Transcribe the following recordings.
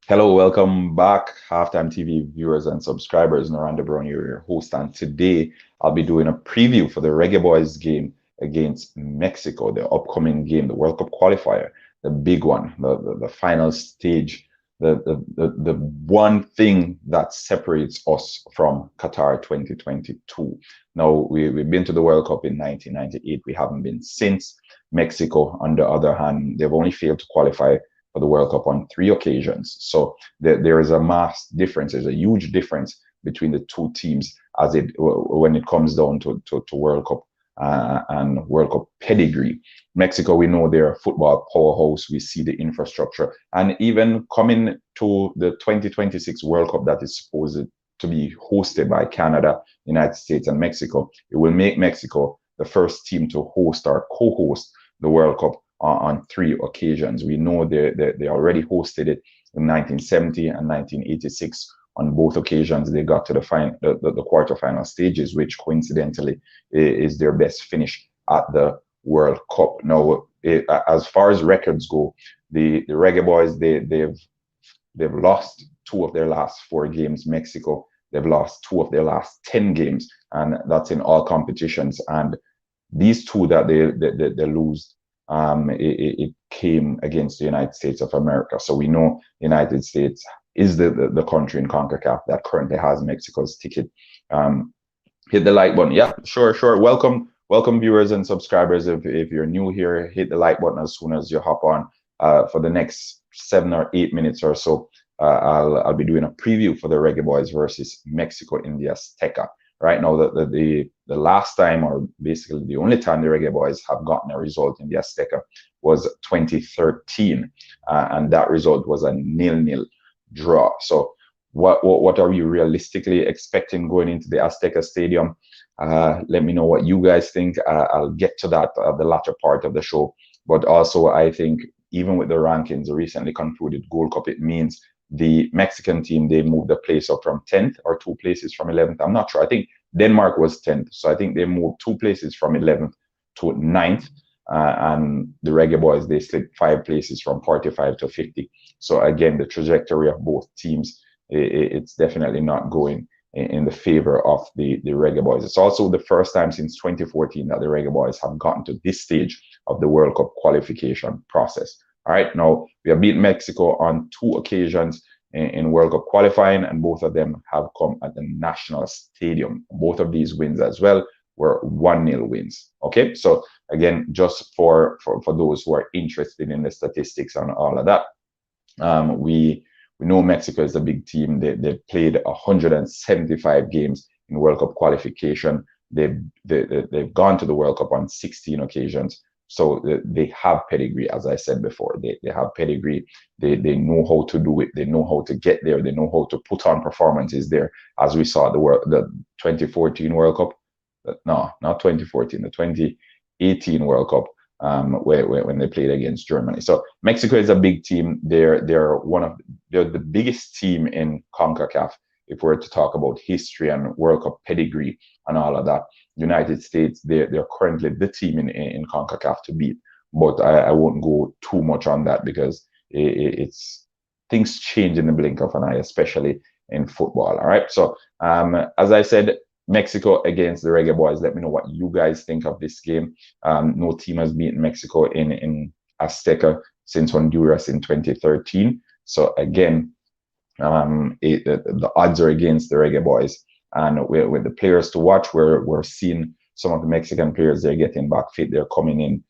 Hello, welcome back, Halftime TV viewers and subscribers. Naranda Brown, your host, and today I'll be doing a preview for the Reggae Boys game against Mexico, the upcoming game, the World Cup qualifier, the big one, the final stage, the one thing that separates us from Qatar 2022. Now, we've been to the World Cup in 1998. We haven't been since. Mexico, on the other hand, they've only failed to qualify for the World Cup on 3 occasions. So there is a mass difference. There's a huge difference between the two teams as it when it comes down to World Cup and World Cup pedigree. Mexico, we know they're a football powerhouse. We see the infrastructure, and even coming to the 2026 World Cup that is supposed to be hosted by Canada, United States, and Mexico, it will make Mexico the first team to host or co-host the World Cup on 3 occasions. We know they already hosted it in 1970 and 1986. On both occasions, they got to the quarterfinal stages, which coincidentally is their best finish at the World Cup. Now, as far as records go, the Reggae Boys they've lost 2 of their last 4 games. Mexico, they've lost 2 of their last 10 games, and that's in all competitions. And these two that they lose, it came against the United States of America. So we know the United States is the country in CONCACAF that currently has Mexico's ticket. Hit the like button. Yeah, sure. Welcome viewers and subscribers. If you're new here, hit the like button as soon as you hop on. For the next 7 or 8 minutes or so, I'll be doing a preview for the Reggae Boys versus Mexico in the Azteca. Right now, the last time, or basically the only time the Reggae Boys have gotten a result in the Azteca was 2013, and that result was a 0-0 draw. So what are we realistically expecting going into the Azteca Stadium? Let me know what you guys think. I'll get to that the latter part of the show. But also, I think even with the rankings, the recently concluded Gold Cup, it means the Mexican team, they moved the place up from 10th or 2 places from 11th. I'm not sure. I think Denmark was 10th. So I think they moved 2 places from 11th to 9th. And the Reggae Boys, they slipped 5 places from 45 to 50. So again, the trajectory of both teams, it's definitely not going in the favor of the Reggae Boys. It's also the first time since 2014 that the Reggae Boys have gotten to this stage of the World Cup qualification process. All right, now we have beaten Mexico on 2 occasions in World Cup qualifying, and both of them have come at the national stadium. Both of these wins as well were 1-0 wins. Okay, so again, just for those who are interested in the statistics and all of that, we know Mexico is a big team. They've played 175 games in World Cup qualification. They've gone to the World Cup on 16 occasions. So they have pedigree, as I said before. They have pedigree. They know how to do it. They know how to get there. They know how to put on performances there, as we saw the 2014 World Cup. No, not 2014, the 2018 World Cup, when they played against Germany. So Mexico is a big team. They're the biggest team in CONCACAF. If we're to talk about history and World Cup pedigree and all of that, United States, they're currently the team in CONCACAF to beat. But I won't go too much on that because it's things change in the blink of an eye, especially in football. All right. So as I said, Mexico against the Reggae Boys. Let me know what you guys think of this game. No team has beaten Mexico in Azteca since Honduras in 2013. So again, the odds are against the Reggae Boys, and with the players to watch, we're seeing some of the Mexican players, they're getting back fit, they're coming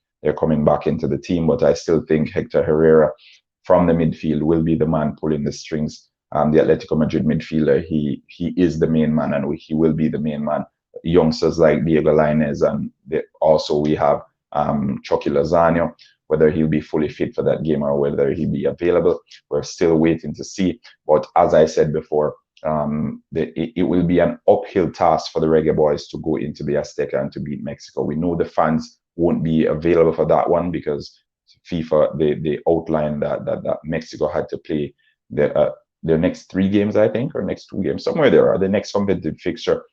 back into the team. But I still think Hector Herrera from the midfield will be the man pulling the strings. The Atletico Madrid midfielder, he is the main man, and he will be the main man. Youngsters like Diego Lainez, and also we have Chucky Lozano. Whether he'll be fully fit for that game or whether he'll be available, we're still waiting to see. But as I said before, it will be an uphill task for the Reggae Boys to go into the Azteca and to beat Mexico. We know the fans won't be available for that one because FIFA, they outlined that Mexico had to play their next 3 games, I think, or next 2 games, somewhere there, or the next competitive fixture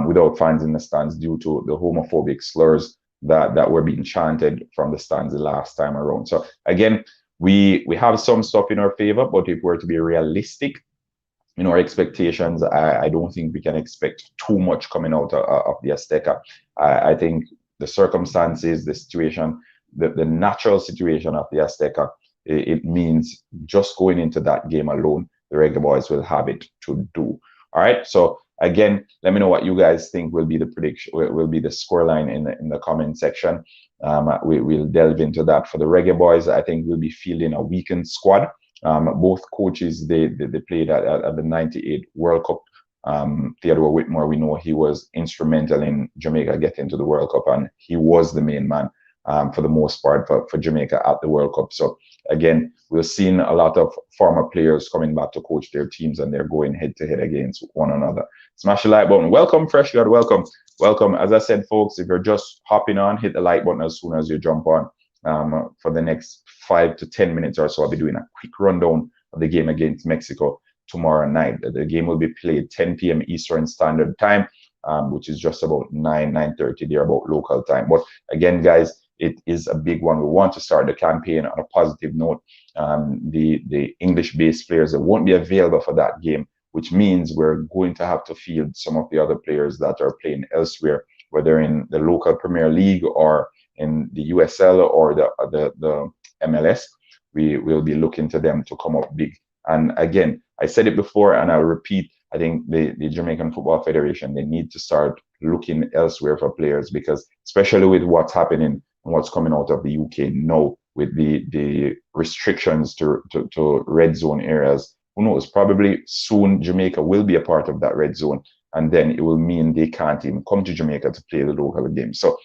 without fans in the stands due to the homophobic slurs that were being chanted from the stands the last time around. So again, we have some stuff in our favor, but if we're to be realistic in our expectations, I don't think we can expect too much coming out of the Azteca. I think the circumstances, the situation, the natural situation of the Azteca, it means just going into that game alone, the Reggae Boys will have it to do. All right. So again, let me know what you guys think will be the prediction, will be the scoreline in the comment section. We'll delve into that. For the Reggae Boys, I think we'll be fielding a weakened squad. Both coaches, they played at the '98 World Cup. Theodore Whitmore, we know he was instrumental in Jamaica getting to the World Cup, and he was the main man for the most part for Jamaica at the World Cup. So again, we're seeing a lot of former players coming back to coach their teams, and they're going head to head against one another. Smash the like button. Welcome, Fresh God. Welcome. Welcome. As I said, folks, if you're just hopping on, hit the like button as soon as you jump on. For the next 5 to 10 minutes or so, I'll be doing a quick rundown of the game against Mexico tomorrow night. The game will be played 10 p.m. Eastern Standard Time, which is just about 9:30 there, about local time. But again, guys, it is a big one. We want to start the campaign on a positive note. The English-based players that won't be available for that game, which means we're going to have to field some of the other players that are playing elsewhere, whether in the local Premier League or in the USL or the MLS. We will be looking to them to come up big. And again, I said it before and I'll repeat, I think the Jamaican Football Federation, they need to start looking elsewhere for players, because especially with what's happening and what's coming out of the UK now with the restrictions to red zone areas, who knows, probably soon Jamaica will be a part of that red zone, and then it will mean they can't even come to Jamaica to play the local game. So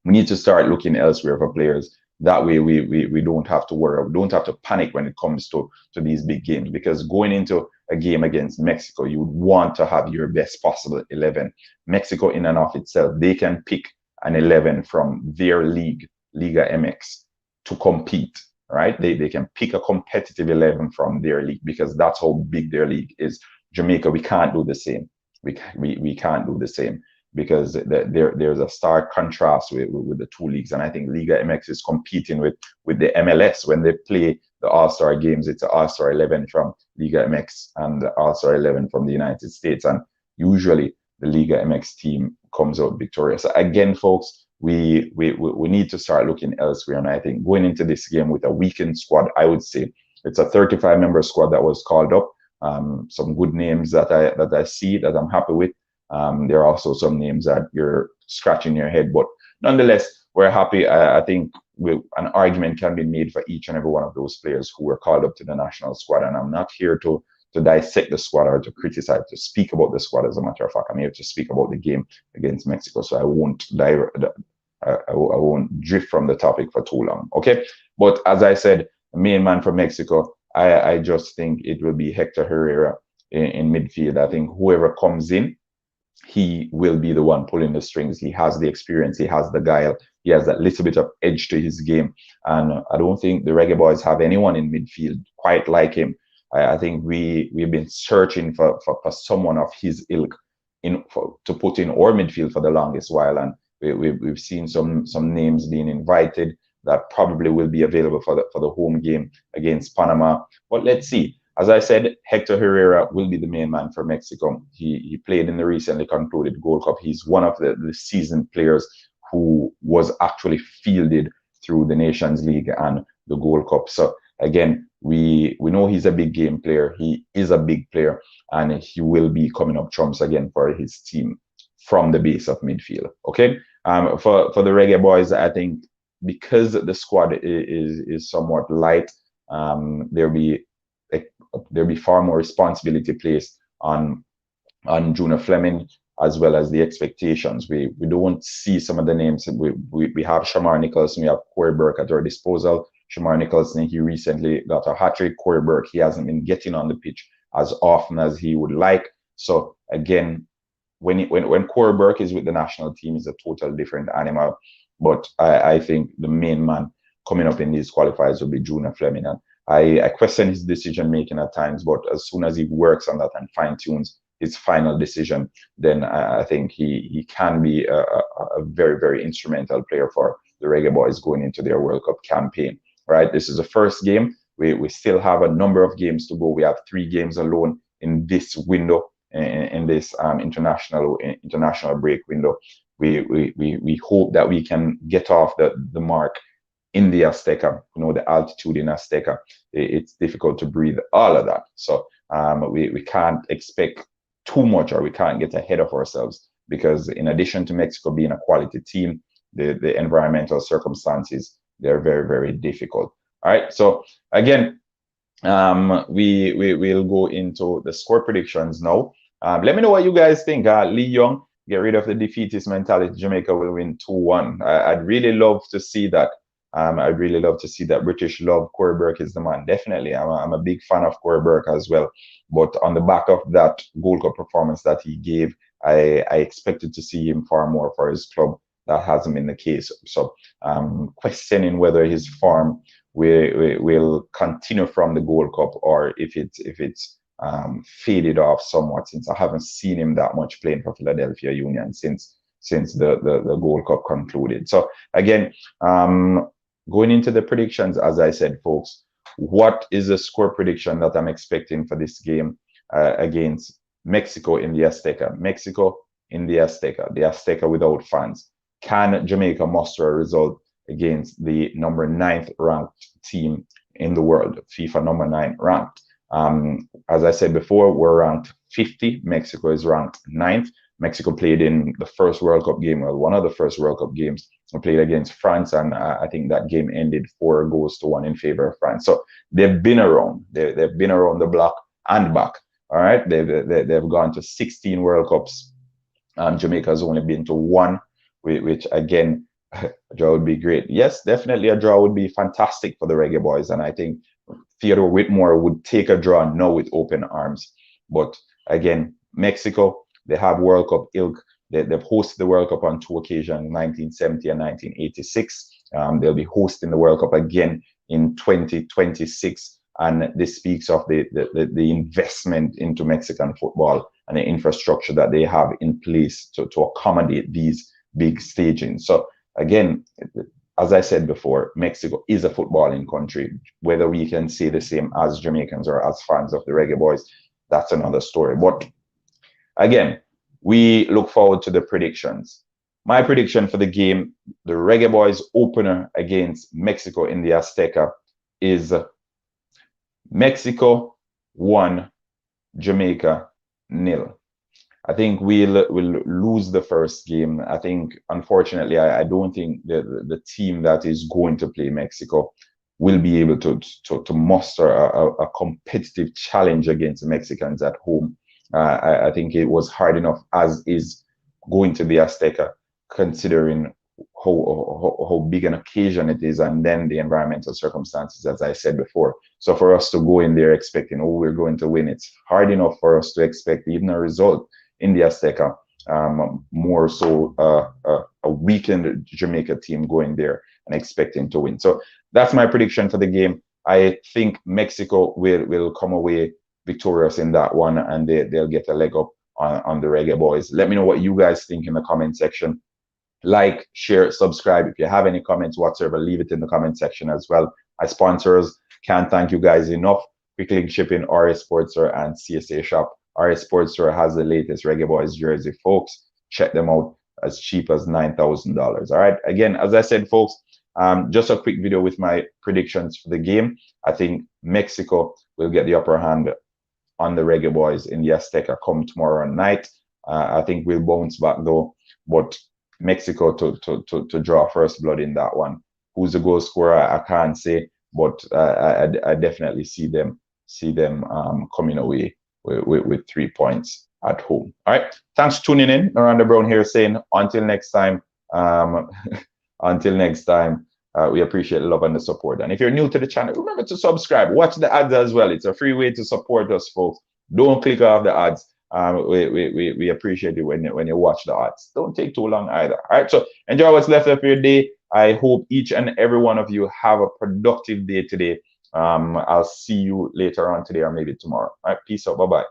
we need to start looking elsewhere for players. That way we don't have to worry, we don't have to panic when it comes to these big games, because going into a game against Mexico, you would want to have your best possible 11. Mexico in and of itself, they can pick an 11 from their league, Liga MX, to compete, right? They can pick a competitive 11 from their league, because that's how big their league is. Jamaica, we can't do the same. We can't do the same, because there's a stark contrast with the two leagues. And I think Liga MX is competing with the MLS. When they play the All-Star games, it's an All-Star 11 from Liga MX and the All-Star 11 from the United States. And usually the Liga MX team comes out victorious. Again, folks, we need to start looking elsewhere. And I think going into this game with a weakened squad, I would say it's a 35-member squad that was called up. Some good names that I see that I'm happy with. There are also some names that you're scratching your head, but nonetheless, we're happy. I think an argument can be made for each and every one of those players who were called up to the national squad. And I'm not here to dissect the squad or to criticize, to speak about the squad. As a matter of fact, I'm here to speak about the game against Mexico. So I won't drift from the topic for too long. Okay, but as I said, the main man for Mexico, I just think it will be Hector Herrera in midfield. I think whoever comes in, he will be the one pulling the strings. He has the experience, he has the guile, he has that little bit of edge to his game. And I don't think the Reggae Boys have anyone in midfield quite like him. I think we've been searching for someone of his ilk to put in our midfield for the longest while. And we've seen some names being invited that probably will be available for the home game against Panama. But let's see. As I said, Hector Herrera will be the main man for Mexico. He played in the recently concluded Gold Cup. He's one of the seasoned players who was actually fielded through the Nations League and the Gold Cup. So again, we know he's a big game player. He is a big player, and he will be coming up trumps again for his team from the base of midfield. Okay, for the Reggae Boys, I think because the squad is somewhat light, there'll be far more responsibility placed on Junior Fleming, as well as the expectations. We don't see some of the names. We have Shamar Nicholson, we have Corey Burke at our disposal. Shamar Nicholson, he recently got a hat-trick. Corey Burke, he hasn't been getting on the pitch as often as he would like. So again, when Corey Burke is with the national team, is a total different animal. But I think the main man coming up in these qualifiers will be Junior Fleming. And I question his decision making at times, but as soon as he works on that and fine tunes his final decision, then I think he can be a very, very instrumental player for the Reggae Boys going into their World Cup campaign. right? This is the first game. We still have a number of games to go. We have 3 games alone in this window, in this international break window. We hope that we can get off the mark in the Azteca. You know, the altitude in Azteca, it's difficult to breathe, all of that. So we can't expect too much, or we can't get ahead of ourselves, because in addition to Mexico being a quality team, the environmental circumstances, they're very, very difficult. All right. So again, we will go into the score predictions now. Let me know what you guys think. Lee Young, get rid of the defeatist mentality. Jamaica will win 2-1. I'd really love to see that. I'd really love to see that. British love. Corey Burke is the man. Definitely. I'm a big fan of Corey Burke as well. But on the back of that Gold Cup performance that he gave, I expected to see him far more for his club. That hasn't been the case. So questioning whether his form will continue from the Gold Cup, or if it's faded off somewhat, since I haven't seen him that much playing for Philadelphia Union since the Gold Cup concluded. So again, going into the predictions, as I said, folks, what is the score prediction that I'm expecting for this game against Mexico in the Azteca? Mexico in the Azteca without fans. Can Jamaica muster a result against the number 9th ranked team in the world, FIFA number 9 ranked? As I said before, we're ranked 50. Mexico is ranked 9th. Mexico played in the first World Cup game, well, one of the first World Cup games, played against France, and I think that game ended 4-1 in favor of France. So they've been around. They've been around the block and back. All right, they've gone to 16 World Cups. Jamaica has only been to 1, which again, a draw would be great. Yes, definitely a draw would be fantastic for the Reggae Boys, and I think Theodore Whitmore would take a draw now with open arms. But again, Mexico, they have World Cup ilk. They've hosted the World Cup on 2 occasions, 1970 and 1986. They'll be hosting the World Cup again in 2026. And this speaks of the investment into Mexican football and the infrastructure that they have in place to accommodate these big stagings. So again, as I said before, Mexico is a footballing country. Whether we can say the same as Jamaicans or as fans of the Reggae Boys, that's another story. But again, we look forward to the predictions. My prediction for the game, the Reggae Boys opener against Mexico in the Azteca, is Mexico 1, Jamaica 0. I think we'll lose the first game. I think, unfortunately, I don't think the team that is going to play Mexico will be able to muster a competitive challenge against the Mexicans at home. I think it was hard enough as is going to the Azteca, considering how big an occasion it is, and then the environmental circumstances, as I said before. So for us to go in there expecting, oh, we're going to win, it's hard enough for us to expect even a result in the Azteca, more so a weakened Jamaica team going there and expecting to win. So that's my prediction for the game. I think Mexico will come away victorious in that one, and they'll get a leg up on the Reggae Boys. Let me know what you guys think in the comment section. Like, share, subscribe. If you have any comments whatsoever, leave it in the comment section as well. My sponsors, can't thank you guys enough. Quick Link Shipping, RS Sportswear, and CSA Shop. RS Sportswear has the latest Reggae Boys jersey, folks. Check them out, as cheap as $9,000. All right. Again, as I said, folks, just a quick video with my predictions for the game. I think Mexico will get the upper hand on the Reggae Boys in the Azteca come tomorrow night. I think we'll bounce back though, but Mexico to draw first blood in that one. Who's the goal scorer? I can't say, but I definitely see them coming away with 3 points at home. All right. Thanks for tuning in. Miranda Brown here saying until next time. Until next time. We appreciate the love and the support. And if you're new to the channel, remember to subscribe. Watch the ads as well. It's a free way to support us, folks. Don't click off the ads. We appreciate it when you watch the ads. Don't take too long either. All right. So enjoy what's left of your day. I hope each and every one of you have a productive day today. I'll see you later on today or maybe tomorrow. All right. Peace out. Bye-bye.